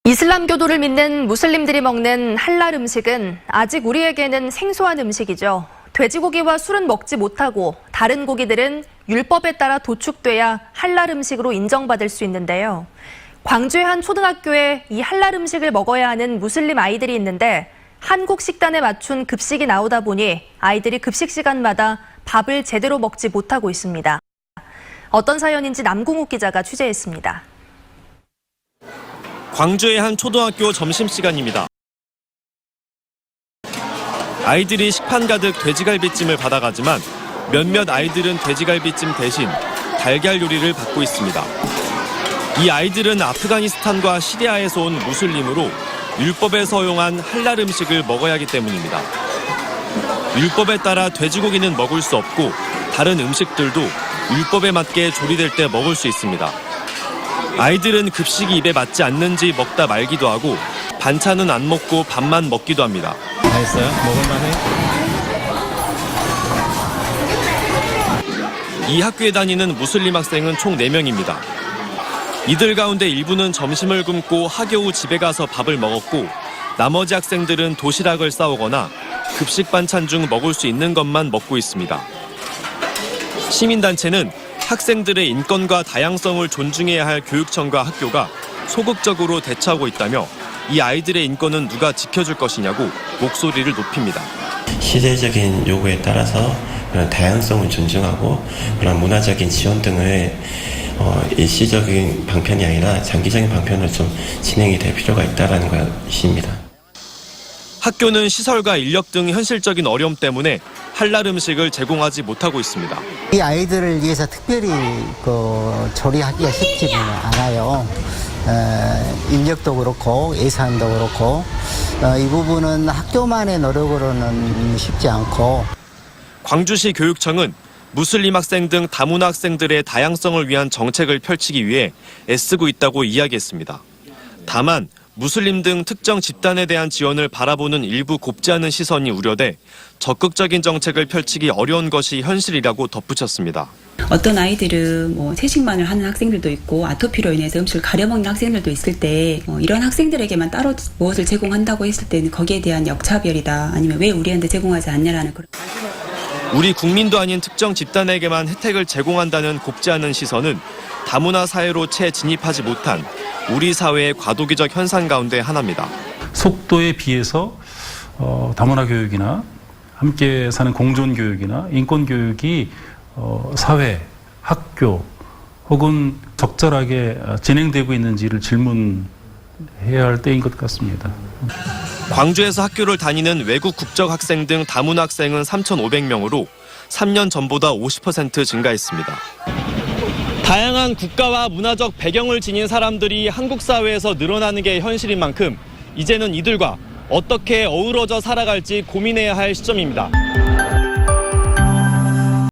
이슬람교도를 믿는 무슬림들이 먹는 할랄 음식은 아직 우리에게는 생소한 음식이죠. 돼지고기와 술은 먹지 못하고 다른 고기들은 율법에 따라 도축돼야 할랄 음식으로 인정받을 수 있는데요. 광주의 한 초등학교에 이 할랄 음식을 먹어야 하는 무슬림 아이들이 있는데 한국 식단에 맞춘 급식이 나오다 보니 아이들이 급식 시간마다 밥을 제대로 먹지 못하고 있습니다. 어떤 사연인지 남궁욱 기자가 취재했습니다. 광주의 한 초등학교 점심시간입니다. 아이들이 식판 가득 돼지갈비찜을 받아가지만 몇몇 아이들은 돼지갈비찜 대신 달걀 요리를 받고 있습니다. 이 아이들은 아프가니스탄과 시리아에서 온 무슬림으로 율법에 서용한 할랄 음식을 먹어야 하기 때문입니다. 율법에 따라 돼지고기는 먹을 수 없고 다른 음식들도 율법에 맞게 조리될 때 먹을 수 있습니다. 아이들은 급식이 입에 맞지 않는지 먹다 말기도 하고 반찬은 안 먹고 밥만 먹기도 합니다. 맛있어요? 먹을만해? 이 학교에 다니는 무슬림 학생은 총 4명입니다. 이들 가운데 일부는 점심을 굶고 하교 후 집에 가서 밥을 먹었고 나머지 학생들은 도시락을 싸오거나 급식 반찬 중 먹을 수 있는 것만 먹고 있습니다. 시민단체는 학생들의 인권과 다양성을 존중해야 할 교육청과 학교가 소극적으로 대처하고 있다며 이 아이들의 인권은 누가 지켜줄 것이냐고 목소리를 높입니다. 시대적인 요구에 따라서 그런 다양성을 존중하고 그런 문화적인 지원 등을 일시적인 방편이 아니라 장기적인 방편으로 좀 진행이 될 필요가 있다는 것입니다. 학교는 시설과 인력 등 현실적인 어려움 때문에 할랄 음식을 제공하지 못하고 있습니다. 이 아이들을 위해서 특별히 조리하기가 쉽지는 않아요. 인력도 그렇고 예산도 그렇고 이 부분은 학교만의 노력으로는 쉽지 않고. 광주시 교육청은 무슬림 학생 등 다문화 학생들의 다양성을 위한 정책을 펼치기 위해 애쓰고 있다고 이야기했습니다. 다만 무슬림 등 특정 집단에 대한 지원을 바라보는 일부 곱지 않은 시선이 우려돼 적극적인 정책을 펼치기 어려운 것이 현실이라고 덧붙였습니다. 어떤 아이들은 채식만을 하는 학생들도 있고 아토피로 인해서 음식을 가려먹는 학생들도 있을 때 이런 학생들에게만 따로 무엇을 제공한다고 했을 때는 거기에 대한 역차별이다 아니면 왜 우리한테 제공하지 않냐라는 그런. 우리 국민도 아닌 특정 집단에게만 혜택을 제공한다는 곱지 않은 시선은 다문화 사회로 채 진입하지 못한 우리 사회의 과도기적 현상 가운데 하나입니다. 속도에 비해서 다문화 교육이나 함께 사는 공존 교육이나 인권 교육이 사회, 학교 혹은 적절하게 진행되고 있는지를 질문해야 할 때인 것 같습니다. 광주에서 학교를 다니는 외국 국적 학생 등 다문화 학생은 3,500명으로 3년 전보다 50% 증가했습니다. 다양한 국가와 문화적 배경을 지닌 사람들이 한국 사회에서 늘어나는 게 현실인 만큼 이제는 이들과 어떻게 어우러져 살아갈지 고민해야 할 시점입니다.